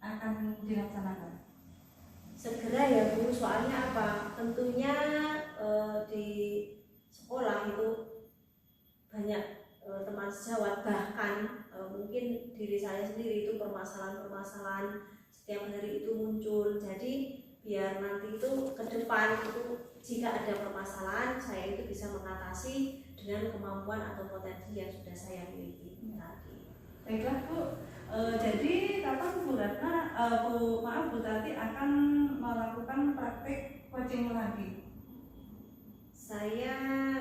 akan dilaksanakan? Segera ya Bu, soalnya apa? Tentunya di sekolah itu banyak teman sejawat, bahkan mungkin diri saya sendiri itu permasalahan-permasalahan setiap hari itu muncul. Jadi biar nanti itu ke depan itu jika ada permasalahan saya itu bisa mengatasi dengan kemampuan atau potensi yang sudah saya miliki tadi. Baiklah Bu, jadi kapan Bu Tati akan melakukan praktik coaching lagi? Saya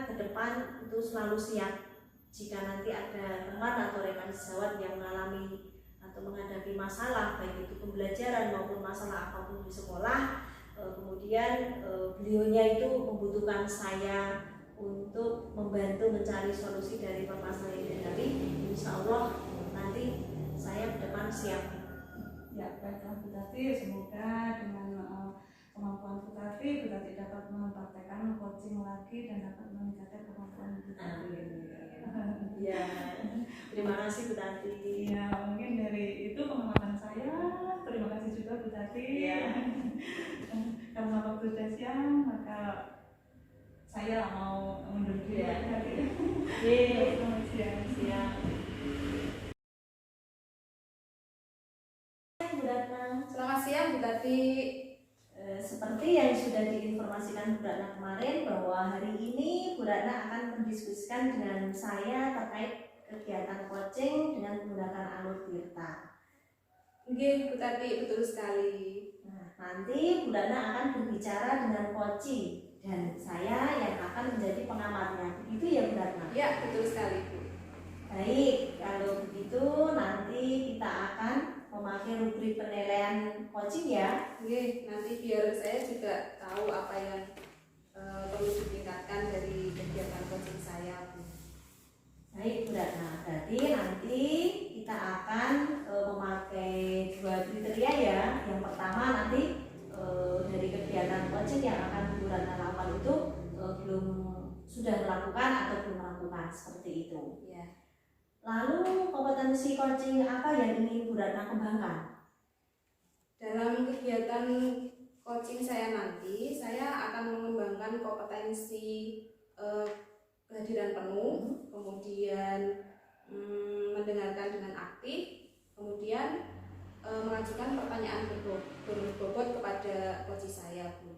ke depan itu selalu siap jika nanti ada teman atau rekan sejawat yang mengalami atau menghadapi masalah, baik itu pembelajaran maupun masalah apapun di sekolah, kemudian beliaunya itu membutuhkan saya untuk membantu mencari solusi dari permasalahan ini. Insya Allah nanti saya baiklah Bu Tati, semoga dengan kemampuan Bu Tati dapat mempraktekkan coaching lagi dan dapat meningkatkan kemampuan Bu Tati. Ya, terima kasih Bu Tati. Ya, mungkin dari itu pengamatan saya. Terima kasih juga Bu Tati. Ya. Karena waktu sudah siang, maka saya mau mundur dulu ya. Selamat siang. Siap. Bu Ratna. Selamat siang Bu Tati. Seperti yang sudah diinformasikan Bu Ratna kemarin bahwa hari ini Bu Ratna akan mendiskusikan dengan saya terkait kegiatan coaching dengan menggunakan Alur Tirta. Oke Bu Tati, betul sekali. Nah, nanti Bu Ratna akan berbicara dengan coaching dan saya yang akan menjadi pengamatnya. Begitu ya Bu Ratna? Ya, betul sekali Bu. Baik, kalau begitu nanti kita akan memakai rubrik penilaian coaching ya. Oke, nanti biar saya juga tahu apa yang perlu ditingkatkan dari kegiatan coaching saya Bu. Baik Bu Ratna, berarti nanti kita akan memakai 2 kriteria ya. Yang pertama nanti dari kegiatan coaching yang akan Bu Ratna lakukan itu belum sudah melakukan atau belum melakukan, seperti itu. Ya. Lalu kompetensi coaching apa yang ingin Bu Ratna kembangkan? Dalam kegiatan coaching saya nanti, saya akan mengembangkan kompetensi kehadiran penuh, kemudian mendengarkan dengan aktif, kemudian mengajukan pertanyaan berbobot kepada coach saya Bu.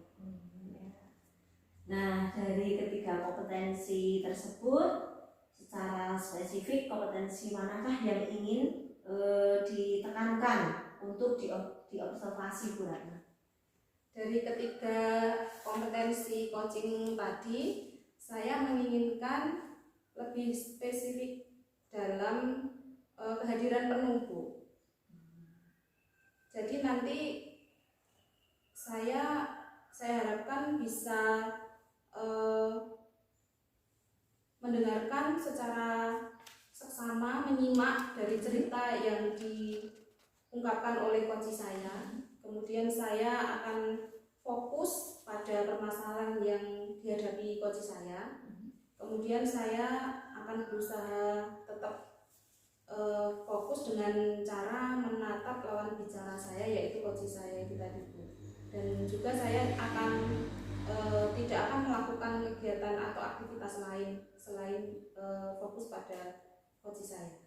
Nah, dari ketiga kompetensi tersebut, secara spesifik kompetensi manakah yang ingin ditekankan untuk diobservasi Bu Ratna? Dari ketiga kompetensi coaching tadi, saya menginginkan lebih spesifik dalam kehadiran penuh Bu. Jadi nanti saya harapkan bisa mendengarkan secara seksama, menyimak dari cerita yang diungkapkan oleh coach saya. Kemudian saya akan fokus pada permasalahan yang dihadapi coach saya. Kemudian saya akan berusaha tetap fokus dengan cara menatap lawan bicara saya, yaitu coach saya itu tadi Bu. Dan juga saya akan tidak akan melakukan kegiatan atau aktivitas lain selain fokus pada coach saya.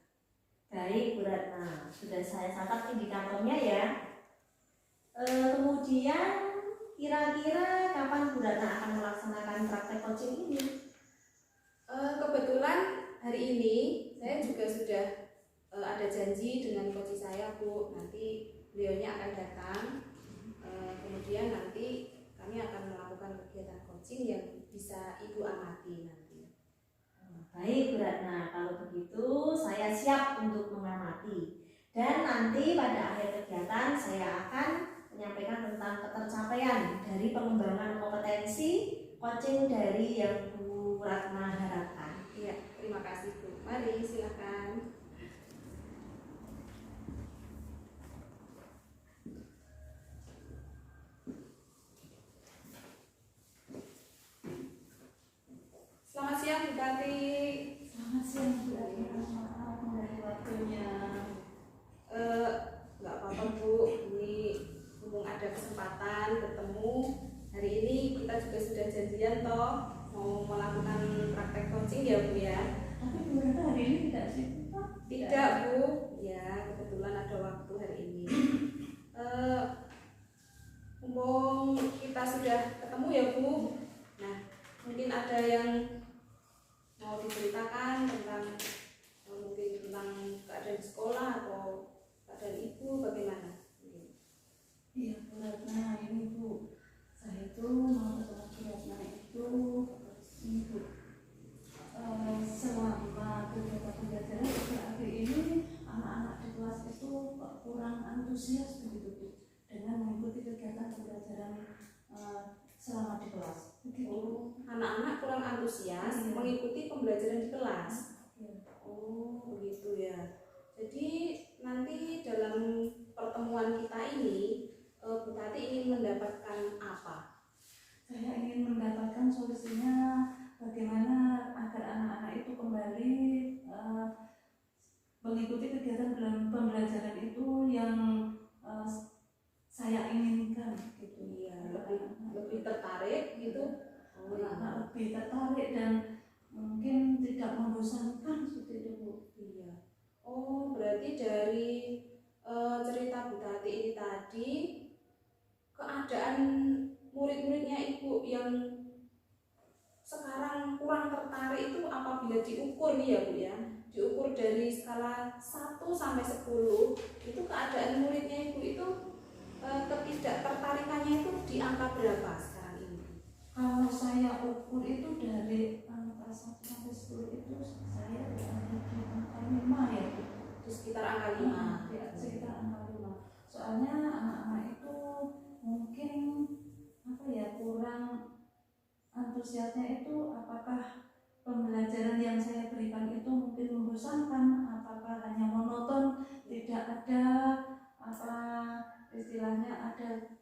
Baik Bu Ratna, sudah saya catat indikatornya ya. Kemudian kira-kira kapan Bu Ratna akan melaksanakan praktek coaching ini? Kebetulan hari ini saya juga sudah ada janji dengan coach saya Bu. Nanti beliaunya akan datang, kemudian nanti kami akan melakukan kegiatan coaching yang bisa Ibu amati nanti. Baik Bu Ratna, kalau begitu saya siap untuk mengamati. Dan nanti pada akhir kegiatan saya akan menyampaikan tentang ketercapaian dari pengembangan kompetensi coaching dari yang Bu Ratna harapkan. Iya, terima kasih Bu. Mari silakan. Selamat siang Bu Tati. Selamat siang Bu Ratna, maaf mengganggu waktunya. Nggak apa-apa Bu, ini mumpung ada kesempatan bertemu. Hari ini kita juga sudah janjian toh mau melakukan praktek coaching ya Bu ya. Tapi Bu Ratna hari ini tidak sibuk Pak? Tidak Bu, ya kebetulan ada waktu hari ini. Mumpung kita sudah ketemu ya Bu. Nah, mungkin ada yang mau diceritakan tentang mungkin tentang keadaan sekolah atau keadaan Ibu bagaimana? Iya Bu Ratna, ini Bu, saya itu mau ketemu Bu Ratna itu ini Bu. Selama kegiatan pembelajaran akhir ini anak-anak di kelas itu kurang antusias begitu Bu dengan mengikuti kegiatan pembelajaran selama di kelas. Oh, anak-anak kurang antusias mengikuti pembelajaran di kelas. Oh, begitu ya. Jadi nanti dalam pertemuan pertemuan kita ini, Bu Tati ingin mendapatkan apa? Saya ingin mendapatkan solusinya bagaimana agar anak-anak itu kembali mengikuti kegiatan pembelajaran itu yang saya inginkan gitu. Iya, lebih tertarik gitu. Anak-anak lebih tertarik dan mungkin tidak membosankan seperti itu, Bu. Iya. Oh, berarti dari cerita Bu Tati ini tadi, keadaan murid-muridnya Ibu yang sekarang kurang tertarik itu apabila diukur nih ya Bu ya, diukur dari skala 1 sampai 10, itu keadaan muridnya Ibu itu ketidaktertarikannya itu di angka berapa sekarang ini? Kalau saya ukur itu dari angka 1 sampai 10 itu saya berada di angka 5 ya, Bu. Itu sekitar angka 5. Ya, sekitar angka 5. Soalnya anak-anak itu mungkin apa ya, kurang antusiasnya itu, apakah pembelajaran yang saya berikan itu mungkin membosankan, apakah hanya monoton, tidak ada apa istilahnya, ada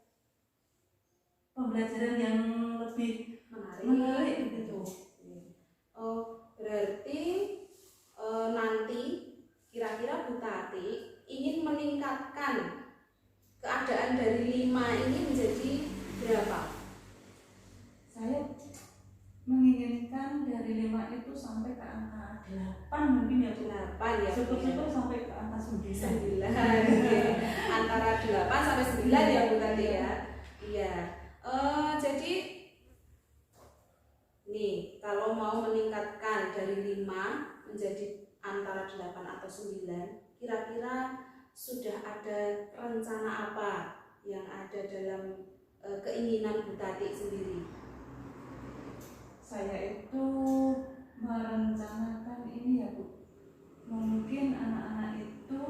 pembelajaran yang lebih menarik gitu. Oh, berarti nanti kira-kira Bu Tati ingin meningkatkan keadaan dari 5 ini menjadi berapa? Saya menginginkan dari 5 itu sampai ke angka 8 mungkin ya, Bu. 8 ya. Syukur-syukur sampai ke angka 9. 9. Antara 8 sampai 9 ya Bu Tati ya. Iya. Jadi nih, kalau mau meningkatkan dari 5 menjadi antara 8 atau 9, kira-kira sudah ada rencana apa yang ada dalam keinginan Bu Tati sendiri? Saya itu merencanakan ini ya, Bu. Mungkin anak-anak itu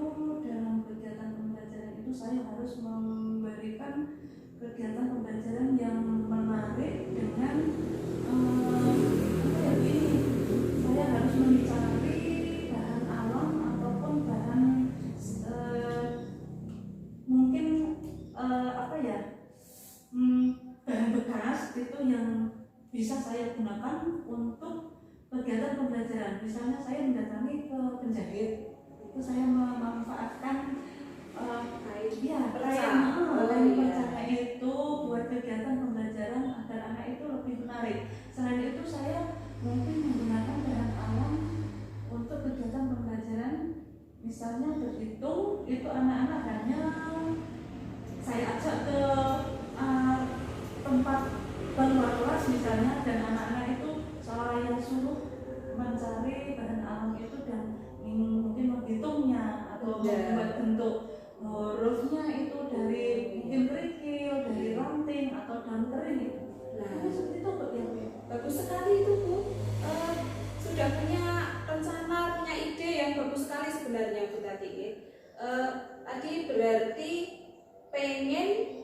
dalam kegiatan pembelajaran itu saya harus memberikan kegiatan pembelajaran yang menarik dengan saya harus mencari bahan alam ataupun bahan mungkin bahan bekas itu yang bisa saya gunakan untuk kegiatan pembelajaran. Misalnya saya mendatangi ke penjahit, itu saya memanfaatkan kain percaya itu buat kegiatan pembelajaran agar anak itu lebih menarik. Selain itu saya mungkin menggunakan bahan alam untuk kegiatan pembelajaran. Misalnya berhitung, itu anak-anak hanya saya ajak ke tempat luar kelas misalnya, dan anak-anak itu saya suruh mencari bahan alam itu dan mungkin menghitungnya atau membuat bentuk hurufnya itu dari mungkin kerikil, dari ranting atau daun kering. Nah, seperti itu ya. Bagus sekali itu Bu. Sudah punya rencana, punya ide yang bagus sekali sebenarnya Bu Tati. Tadi berarti pengen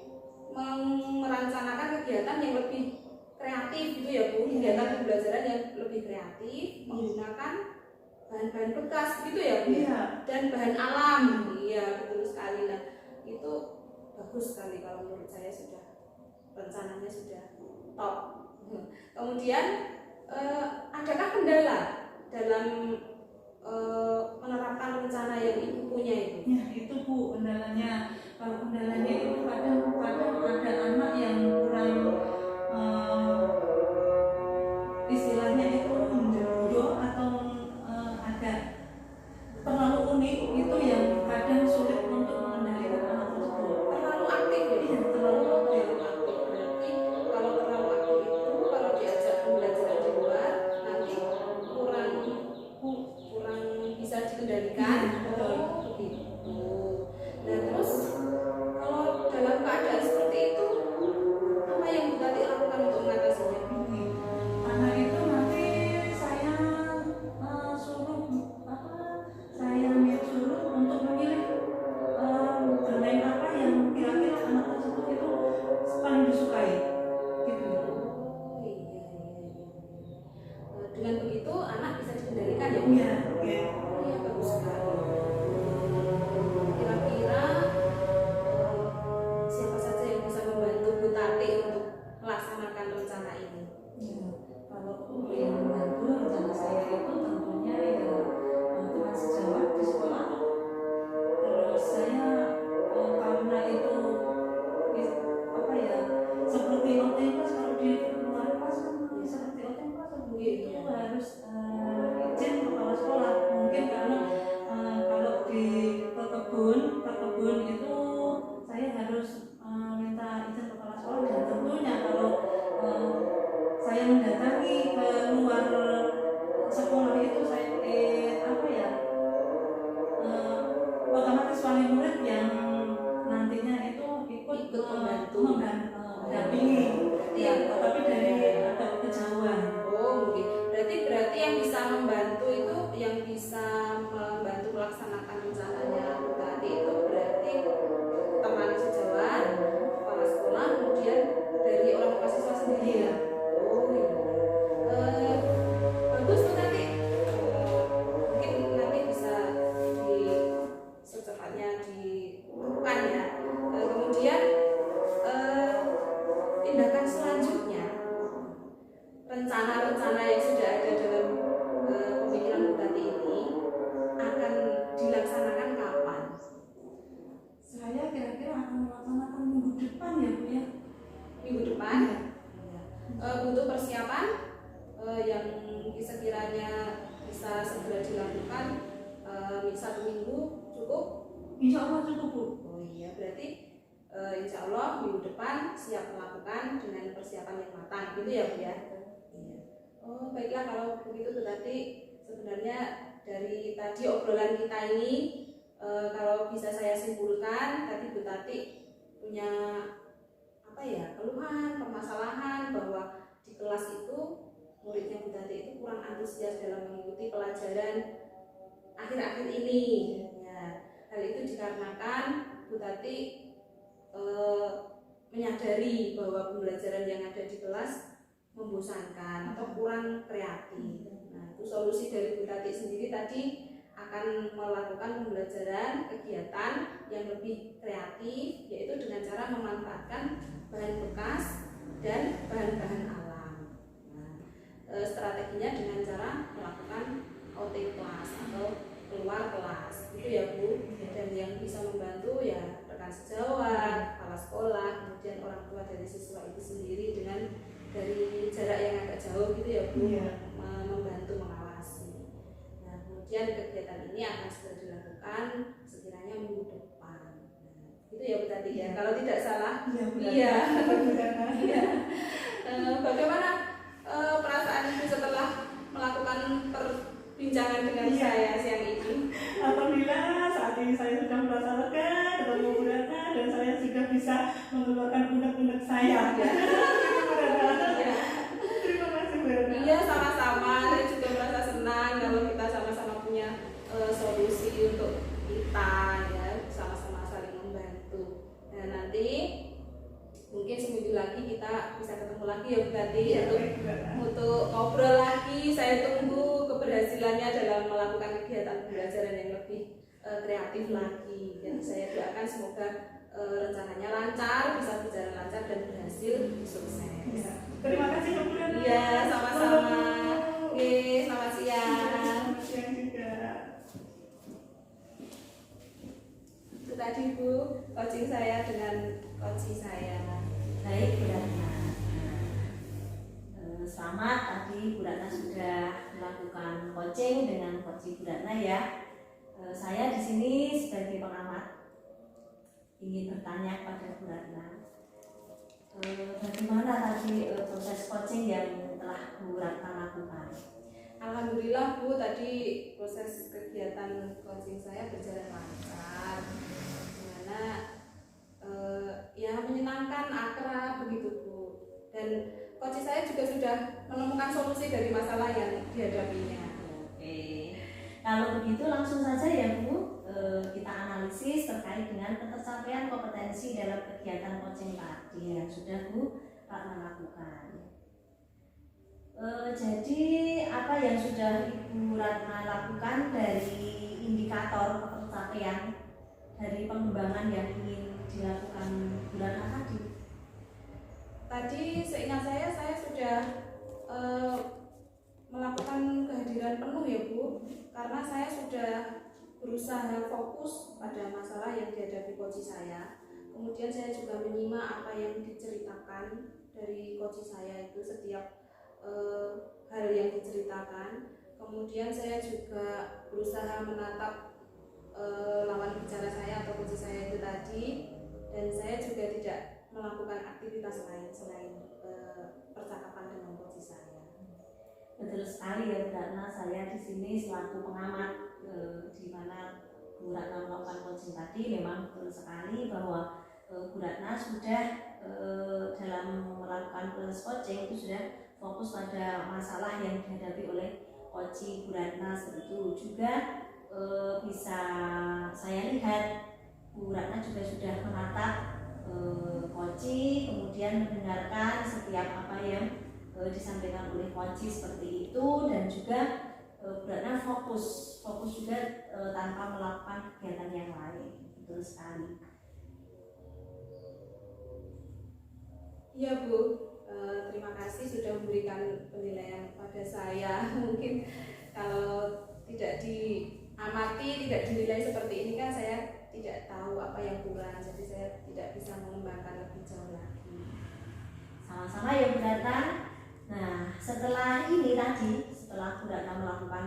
merancangkan kegiatan yang lebih kreatif gitu ya Bu, kegiatan pembelajaran yang lebih kreatif, menggunakan bahan-bahan bekas gitu ya Bu, dan bahan alam. Iya, betul sekali. Nah, itu bagus sekali kalau menurut saya, sudah rencananya sudah top. Kemudian adakah kendala dalam menerapkan rencana yang Ibu punya itu? Ya, itu Bu kendalanya. Kalau kendalanya itu kadang-kadang ada anak yang kurang istilahnya itu menjodoh atau agak terlalu unik, itu yang kadang sulit untuk mengendalikan anak tersebut. Terlalu aktif ya? Iya, terlalu aktif. Berarti kalau terlalu aktif itu, kalau diajak pembelajaran di luar, nanti kurang bisa dikendalikan. Betul. Begitu. Nah, terus kalau dalam keadaan seperti itu, apa yang Bu Tati lakukan untuk mengatasinya? Anak itu nanti saya suruh untuk memilih bermain apa yang kira-kira anak tersebut itu paling disukai gitu. Oh iya. Dengan begitu anak bisa dikendalikan ya? Iya. Iya, bagus sekali. mendampingi. Iya. Tapi dari agak kejauhan. Oh, mungkin. Berarti yang bisa membantu itu, yang bisa membantu melaksanakan rencananya Bu Tati itu berarti teman sejawat, kepala sekolah, kemudian dari orang tua siswa sendiri ya. Oh iya. Bagus Bu Tati. Mungkin nanti bisa secepatnya dilakukan ya. Kemudian tindakan selanjutnya, rencana-rencana yang sudah ada dalam pemikiran Bu Tati ini akan dilaksanakan kapan? Saya kira-kira akan melaksanakan minggu depan ya Bu ya. Minggu depan? Untuk persiapan yang sekiranya bisa segera dilakukan, satu minggu cukup? Insya Allah cukup Bu. Oh iya, berarti insya Allah minggu depan siap melakukan dengan persiapan yang matang, gitu ya Bu ya? Iya. Oh baiklah, kalau begitu Bu Tati, sebenarnya dari tadi obrolan kita ini, kalau bisa saya simpulkan, tadi Bu Tati punya apa ya, keluhan, permasalahan bahwa di kelas itu muridnya Bu Tati itu kurang antusias dalam mengikuti pelajaran akhir-akhir ini. Ya, hal itu dikarenakan Bu Tati menyadari bahwa pembelajaran yang ada di kelas membosankan atau kurang kreatif. Nah, itu solusi dari Bu Tati sendiri tadi akan melakukan pembelajaran kegiatan yang lebih kreatif, yaitu dengan cara memanfaatkan bahan bekas dan bahan-bahan alam. Nah, strateginya dengan cara melakukan outing kelas atau keluar kelas, itu ya Bu. Dan yang bisa membantu ya rekan sejawat, kepala sekolah, kemudian orang tua dari siswa itu sendiri dengan dari jarak yang agak jauh gitu ya Bu, membantu mengawasi. Nah, kemudian kegiatan ini akan segera dilakukan sekiranya minggu depan. Nah, itu ya Bu Tati ya, kalau tidak salah. Iya. Iya. Bagaimana perasaan Ibu setelah melakukan perbincangan dengan saya siang ini? Alhamdulillah saat ini saya sudah merasa lega, ketemu Bu Ratna, dan saya sudah bisa mengeluarkan unek-unek saya. Terima kasih Bu Ratna. Iya, sama-sama. Saya juga merasa senang kalau kita sama-sama punya solusi untuk kita ya, sama-sama saling membantu. Nah, nanti mungkin seminggu lagi kita bisa ketemu lagi ya Bu Tati, untuk ngobrol lagi. Saya tunggu keberhasilannya dalam melakukan kegiatan pembelajaran yang lebih kreatif lagi. Dan saya doakan semoga rencananya lancar, bisa berjalan lancar dan berhasil sukses. Ya. Terima kasih Bu Ratna. Iya, sama-sama. Oke, selamat siang. Selamat siang juga. Itu tadi Bu, coaching saya dengan coach saya. Baik Bu Ratna. Selamat, tadi Bu Ratna sudah melakukan coaching dengan coach Bu Ratna ya. Saya di sini sebagai pengamat ingin bertanya kepada Bu Ratna, bagaimana tadi proses coaching yang telah Bu Ratna lakukan? Alhamdulillah Bu, tadi proses kegiatan coaching saya berjalan lancar, dimana ya menyenangkan, akrab begitu Bu. Dan coach saya juga sudah menemukan solusi dari masalah yang dihadapinya. Oke, kalau begitu langsung saja ya Bu, kita analisis terkait dengan pencapaian kompetensi dalam kegiatan coaching tadi yang sudah Bu Ratna lakukan. Jadi apa yang sudah Ibu Ratna lakukan dari indikator pencapaian dari pengembangan yang ingin dilakukan Bu Ratna tadi? Tadi seingat saya sudah melakukan kehadiran penuh ya Bu, karena saya sudah berusaha fokus pada masalah yang dihadapi coach saya. Kemudian saya juga menyimak apa yang diceritakan dari coach saya itu, setiap hal yang diceritakan. Kemudian saya juga berusaha menatap lawan bicara saya atau coach saya itu tadi, dan saya juga tidak melakukan aktivitas lain selain percakapan dengan coach saya. Betul sekali ya Bu Ratna, saya di sini selaku pengamat di mana Bu Ratna melakukan coaching tadi, memang betul sekali bahwa Bu Ratna sudah dalam melakukan proses coaching itu sudah fokus pada masalah yang dihadapi oleh coach Bu Ratna. Seperti itu juga bisa saya lihat Bu Ratna juga sudah menatap coach, kemudian mendengarkan setiap apa yang disampaikan oleh coach seperti itu, dan juga Bu Ratna fokus juga tanpa melakukan kegiatan yang lain. Betul sekali. Iya Bu, terima kasih sudah memberikan penilaian pada saya. Mungkin kalau tidak diamati, tidak dinilai seperti ini kan saya tidak tahu apa yang kurang, jadi saya tidak bisa mengembangkan lebih jauh lagi. Sama-sama ya Bu Ratna. Nah, setelah ini tadi, setelah Bu Ratna melakukan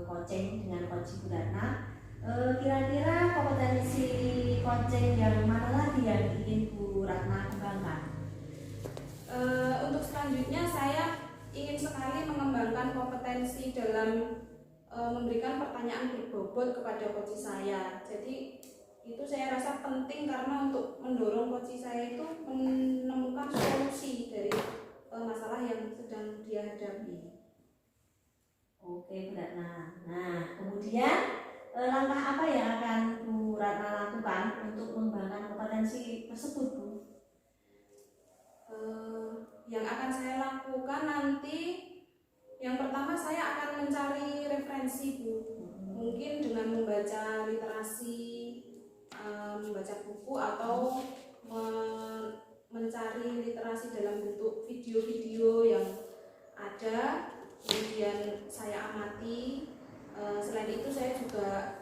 coaching dengan coach Bu Ratna, kira-kira kompetensi coaching yang mana lagi yang ingin Bu Ratna kembangkan? Untuk selanjutnya saya ingin sekali mengembangkan kompetensi dalam memberikan pertanyaan berbobot kepada coach saya. Jadi itu saya rasa penting karena untuk mendorong coach saya itu menemukan solusi dari masalah yang sedang dia hadapi. Oke Bu Ratna. Nah, kemudian langkah apa yang akan Bu Ratna lakukan untuk mengembangkan kompetensi tersebut, Bu? Yang akan saya lakukan nanti, yang pertama saya akan mencari referensi Bu. Mungkin dengan membaca literasi, membaca buku, atau mencari literasi dalam bentuk video-video yang ada, kemudian saya amati. Selain itu saya juga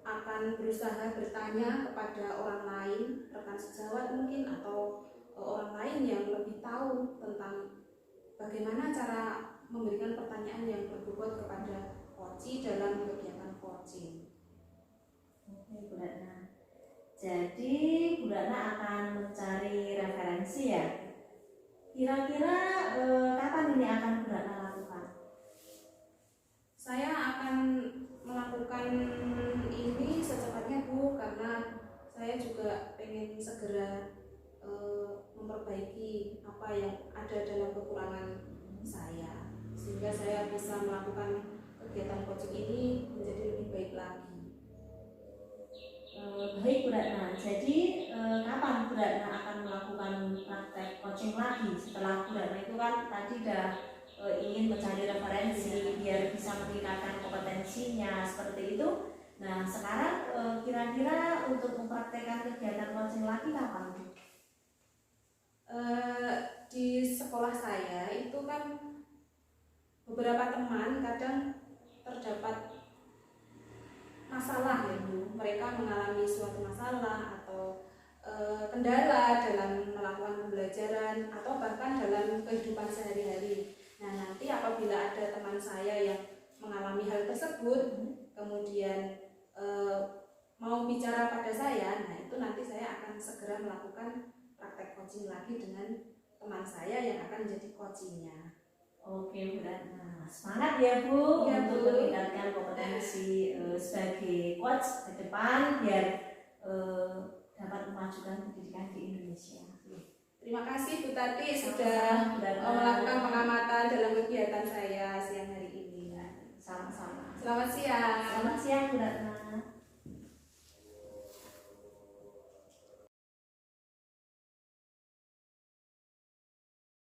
akan berusaha bertanya kepada orang lain, rekan sejawat mungkin, atau orang lain yang lebih tahu tentang bagaimana cara memberikan pertanyaan yang berbobot kepada coach dalam kegiatan coaching. Oke Bu Ratna. Jadi Bu Ratna akan mencari referensi ya. Kira-kira kapan ini akan Bu Ratna lakukan? Saya akan melakukan ini secepatnya Bu, karena saya juga pengen segera memperbaiki apa yang ada dalam kekurangan saya, sehingga saya bisa melakukan kegiatan coaching ini menjadi lebih baik lagi. Baik Bu Ratna. Jadi kapan Bu Ratna akan melakukan praktek coaching lagi? Setelah Bu Ratna itu kan tadi udah ingin mencari referensi biar bisa meningkatkan kompetensinya seperti itu. Nah sekarang kira-kira untuk mempraktekkan kegiatan coaching lagi kapan Bu? Di sekolah saya itu kan beberapa teman kadang terdapat masalah ya Bu. Mereka mengalami suatu masalah atau kendala dalam melakukan pembelajaran atau bahkan dalam kehidupan sehari-hari. Nah nanti apabila ada teman saya yang mengalami hal tersebut, kemudian mau bicara pada saya, nah itu nanti saya akan segera melakukan praktek coaching lagi dengan teman saya yang akan menjadi coachingnya. Oke Bu Ratna, semangat ya Bu Ya, untuk Bu. meningkatkan kompetensi sebagai coach ke depan biar dapat memajukan pendidikan di Indonesia. Terima kasih Bu Tati sudah Sama-sama, Bu Ratna. melakukan pengamatan dalam kegiatan saya siang hari ini. Sama-sama. Selamat siang. Selamat siang Bu Ratna.